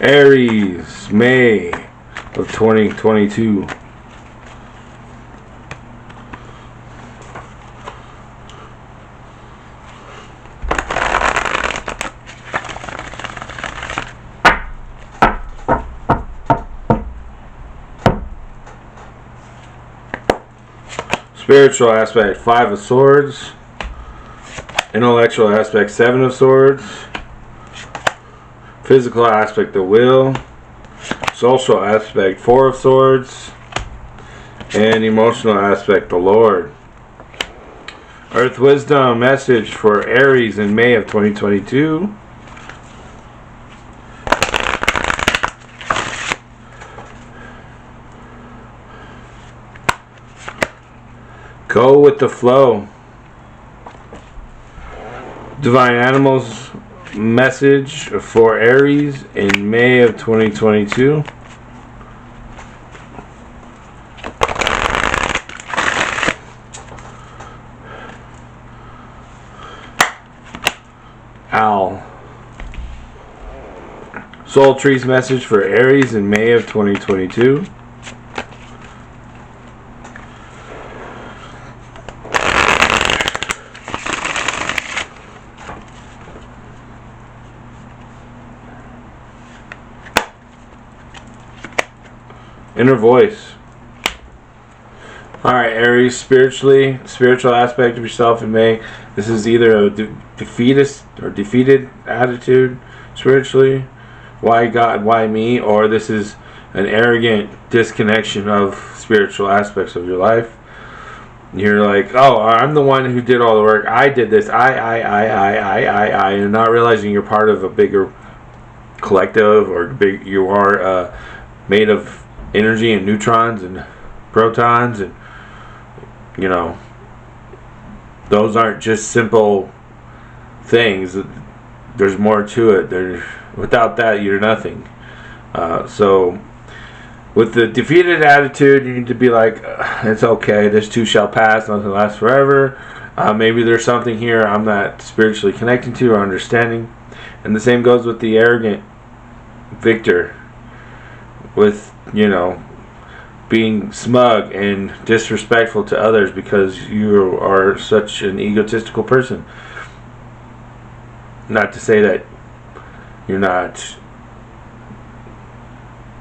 Aries, May of 2022. Spiritual aspect, 5 of Swords. Intellectual aspect, 7 of Swords. Physical aspect, the Will. Social aspect, 4 of Swords. And emotional aspect, the Lord. Earth Wisdom message for Aries in May of 2022. Go with the flow. Divine Animals message for Aries in May of 2022. Owl. Soul Trees message for Aries in May of 2022. Inner voice. Alright, Aries, spiritual aspect of yourself in May. This is either a defeatist or defeated attitude spiritually. Why God, why me? Or this is an arrogant disconnection of spiritual aspects of your life. You're like, oh, I'm the one who did all the work. I did this. I. And not realizing you're part of a bigger collective, or you are made of energy and neutrons and protons, and those aren't just simple things. There's more to it. Without that, you're nothing. So with the defeated attitude, you need to be like, it's okay, this too shall pass, nothing lasts forever. Maybe there's something here I'm not spiritually connecting to or understanding. And the same goes with the arrogant victor, with being smug and disrespectful to others because you are such an egotistical person. Not to say that you're not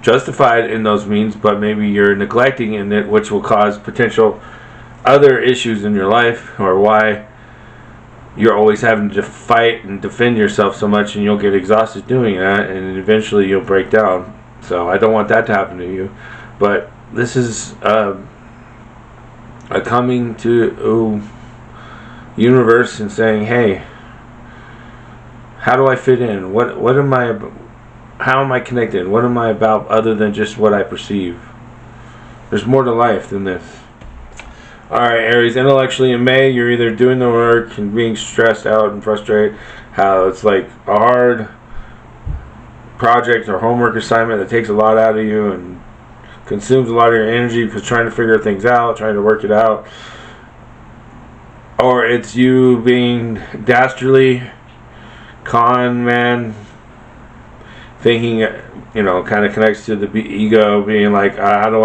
justified in those means, but maybe you're neglecting in it, which will cause potential other issues in your life, or why you're always having to fight and defend yourself so much, and you'll get exhausted doing that, and eventually you'll break down. So I don't want that to happen to you. But this is a coming to universe and saying, hey, how do I fit in? What am I? How am I connected? What am I about other than just what I perceive? There's more to life than this. Alright, Aries, intellectually in May, you're either doing the work and being stressed out and frustrated, how it's like a hard project or homework assignment that takes a lot out of you and consumes a lot of your energy because trying to figure things out, trying to work it out. Or it's you being dastardly con man, thinking, kind of connects to the ego, being like, how do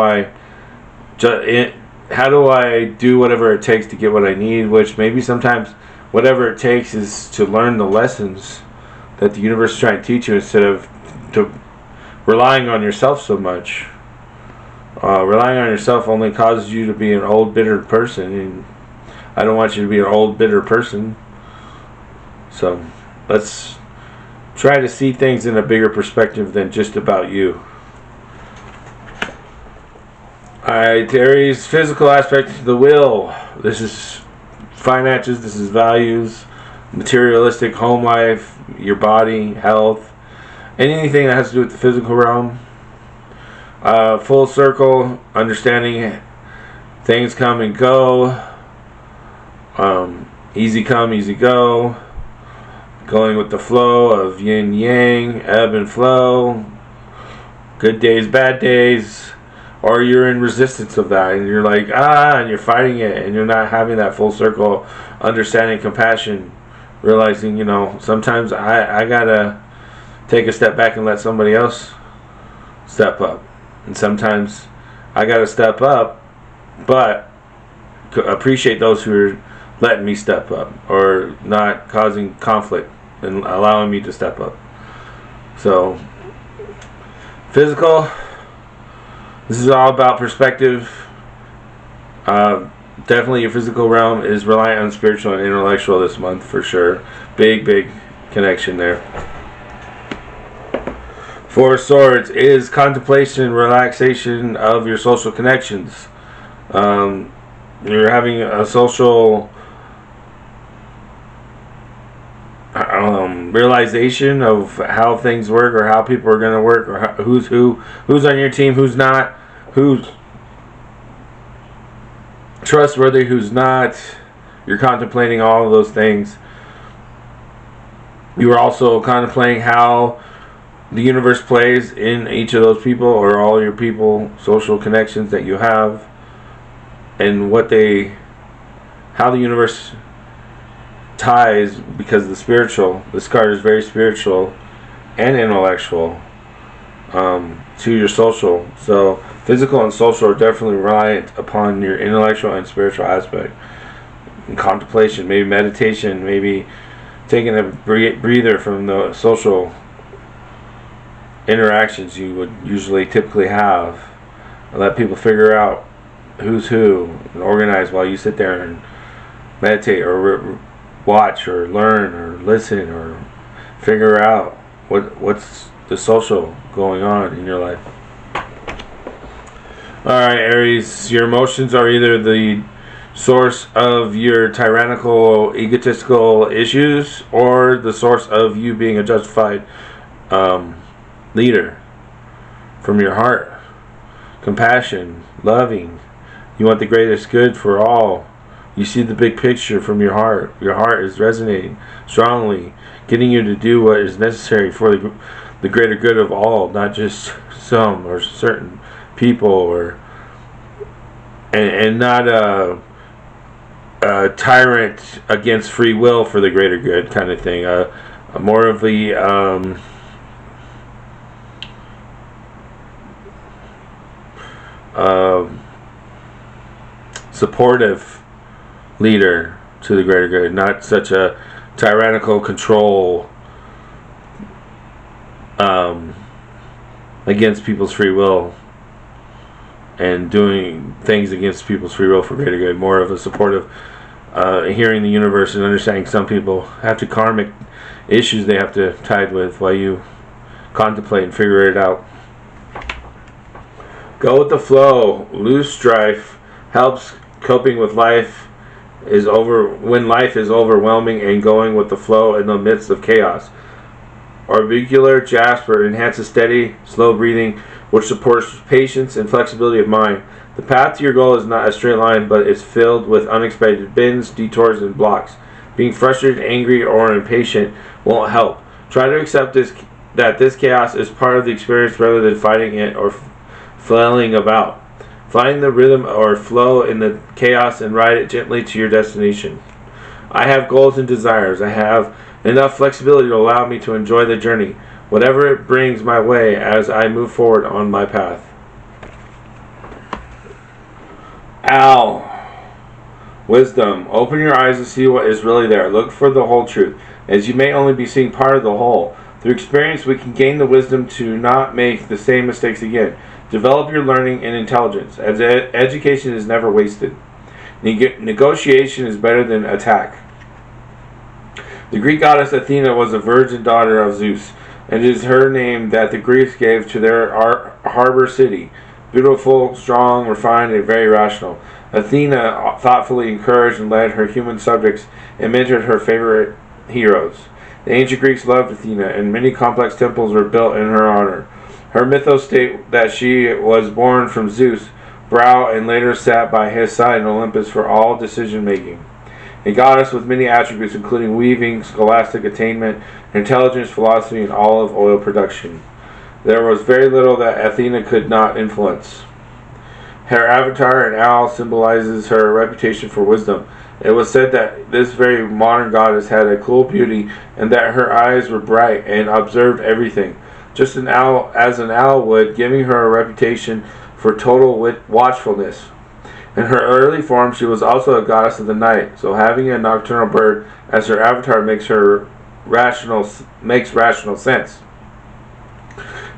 I do whatever it takes to get what I need? Which maybe sometimes whatever it takes is to learn the lessons that the universe is trying to teach you, instead of relying on yourself so much. Relying on yourself only causes you to be an old, bitter person, and I don't want you to be an old, bitter person. So let's try to see things in a bigger perspective than just about you. Alright, Aries, physical aspect of the will. This is finances, this is values, materialistic home life, your body, health, anything that has to do with the physical realm. Full circle, understanding things come and go. Easy come, easy go. Going with the flow of yin yang, ebb and flow. Good days, bad days. Or you're in resistance of that, and you're like, and you're fighting it, and you're not having that full circle understanding, compassion, realizing, sometimes I gotta take a step back and let somebody else step up. And sometimes I got to step up, but appreciate those who are letting me step up or not causing conflict and allowing me to step up. So, physical, this is all about perspective. Definitely your physical realm is reliant on spiritual and intellectual this month for sure. Big connection there. Four of Swords is contemplation and relaxation of your social connections. You're having a social realization of how things work or how people are going to work or who's on your team, who's not, who's trustworthy, who's not. You're contemplating all of those things. You are also contemplating how the universe plays in each of those people or all your people, social connections that you have, and how the universe ties, because this card is very spiritual and intellectual, to your social. So physical and social are definitely reliant upon your intellectual and spiritual aspect. And contemplation, maybe meditation, maybe taking a breather from the social interactions you would usually typically have, and let people figure out who's who and organize while you sit there and meditate or watch or learn or listen or figure out what's the social going on in your life. Alright, Aries, your emotions are either the source of your tyrannical, egotistical issues or the source of you being a justified leader from your heart. Compassion, loving. You want the greatest good for all. You see the big picture from your heart. Your heart is resonating strongly, getting you to do what is necessary for the greater good of all, not just some or certain people, and not a tyrant against free will for the greater good kind of thing. More of the supportive leader to the greater good, not such a tyrannical control against people's free will and doing things against people's free will for greater good. More of a supportive, hearing the universe and understanding some people have to karmic issues they have to tide with while you contemplate and figure it out. Go with the flow. Lose strife. Helps coping with life when life is overwhelming, and going with the flow in the midst of chaos. Orbicular Jasper enhances steady, slow breathing, which supports patience and flexibility of mind. The path to your goal is not a straight line, but it's filled with unexpected bends, detours, and blocks. Being frustrated, angry, or impatient won't help. Try to accept that this chaos is part of the experience rather than fighting it or flailing about. Find the rhythm or flow in the chaos and ride it gently to your destination. I have goals and desires. I have enough flexibility to allow me to enjoy the journey, whatever it brings my way as I move forward on my path. Owl. Wisdom. Open your eyes to see what is really there. Look for the whole truth, as you may only be seeing part of the whole. Through experience, we can gain the wisdom to not make the same mistakes again. Develop your learning and intelligence, as education is never wasted. Negotiation is better than attack. The Greek goddess Athena was a virgin daughter of Zeus, and it is her name that the Greeks gave to their harbor city. Beautiful, strong, refined, and very rational. Athena thoughtfully encouraged and led her human subjects and mentored her favorite heroes. The ancient Greeks loved Athena, and many complex temples were built in her honor. Her mythos state that she was born from Zeus' brow and later sat by his side in Olympus for all decision-making. A goddess with many attributes, including weaving, scholastic attainment, intelligence, philosophy, and olive oil production. There was very little that Athena could not influence. Her avatar, an owl, symbolizes her reputation for wisdom. It was said that this very modern goddess had a cool beauty and that her eyes were bright and observed everything, just an owl as an owl would, giving her a reputation for total watchfulness. In her early form, she was also a goddess of the night, so having a nocturnal bird as her avatar makes rational sense.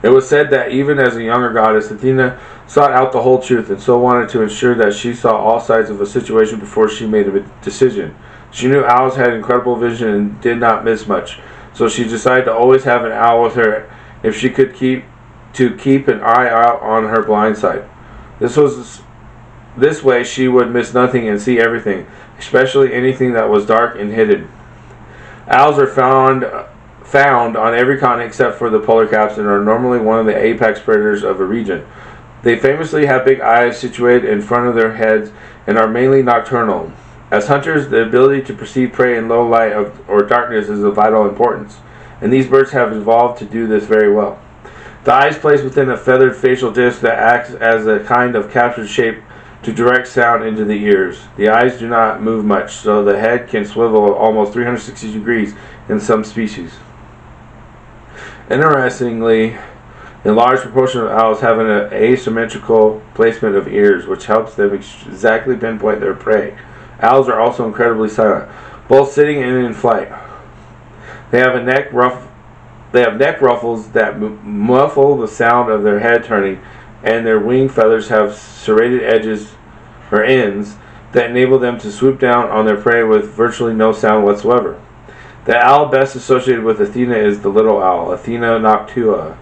It was said that even as a younger goddess, Athena sought out the whole truth and so wanted to ensure that she saw all sides of a situation before she made a decision. She knew owls had incredible vision and did not miss much, so she decided to always have an owl with her if she could keep an eye out on her blind side. This way she would miss nothing and see everything, especially anything that was dark and hidden. Owls are found on every continent except for the polar caps and are normally one of the apex predators of a region. They famously have big eyes situated in front of their heads and are mainly nocturnal. As hunters, the ability to perceive prey in low light or darkness is of vital importance, and these birds have evolved to do this very well. The eyes placed within a feathered facial disc that acts as a kind of captured shape to direct sound into the ears. The eyes do not move much, so the head can swivel almost 360 degrees in some species. Interestingly, a large proportion of owls have an asymmetrical placement of ears, which helps them exactly pinpoint their prey. Owls are also incredibly silent, both sitting and in flight. They have neck ruffles that muffle the sound of their head turning, and their wing feathers have serrated edges or ends that enable them to swoop down on their prey with virtually no sound whatsoever. The owl best associated with Athena is the little owl, Athena noctua,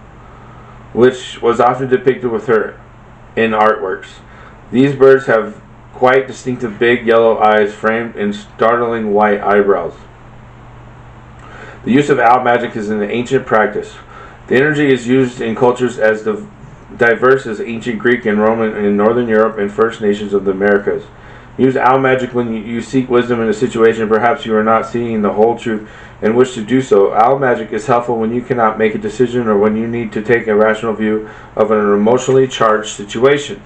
which was often depicted with her in artworks. These birds have quite distinctive big yellow eyes framed in startling white eyebrows. The use of owl magic is an ancient practice. The energy is used in cultures as diverse as ancient Greek and Roman in Northern Europe and First Nations of the Americas. Use owl magic when you seek wisdom in a situation perhaps you are not seeing the whole truth and wish to do so. Owl magic is helpful when you cannot make a decision or when you need to take a rational view of an emotionally charged situation.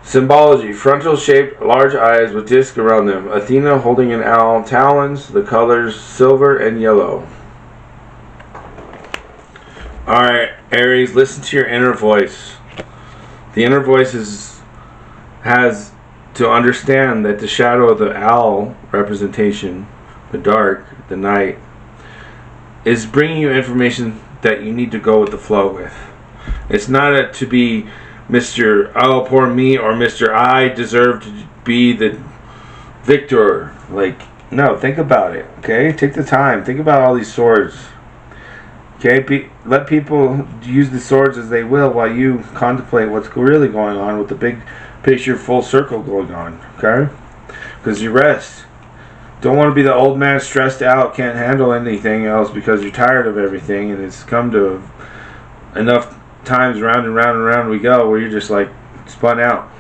Symbology: frontal-shaped, large eyes with discs around them. Athena holding an owl. Talons, the colors silver and yellow. Alright, Aries, listen to your inner voice. The inner voice has to understand that the shadow of the owl representation, the dark, the night, is bringing you information that you need to go with the flow with. It's not to be Mr. Oh, poor me, or Mr. I deserve to be the victor. Like, no, think about it, okay? Take the time. Think about all these swords. Okay, let people use the swords as they will while you contemplate what's really going on with the big picture full circle going on, okay? Because you rest. Don't want to be the old man stressed out, can't handle anything else because you're tired of everything, and it's come to enough times round and round and round we go where you're just like spun out.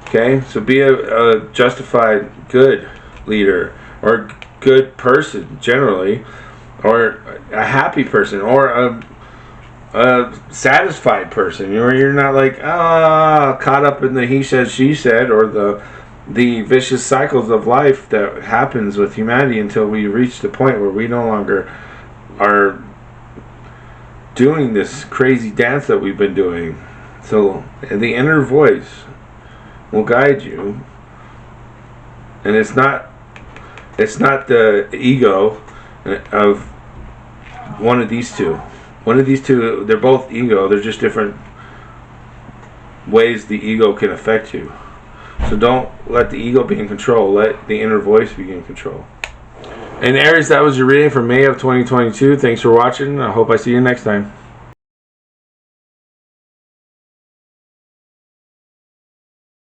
Okay, so be a justified good leader or good person generally, or a happy person, or a satisfied person. You're not like caught up in the he said she said or the vicious cycles of life that happens with humanity until we reach the point where we no longer are doing this crazy dance that we've been doing. So the inner voice will guide you, and it's not the ego of one of these two. One of these two, they're both ego. They're just different ways the ego can affect you. So don't let the ego be in control. Let the inner voice be in control. And Aries, that was your reading for May of 2022. Thanks for watching. I hope I see you next time.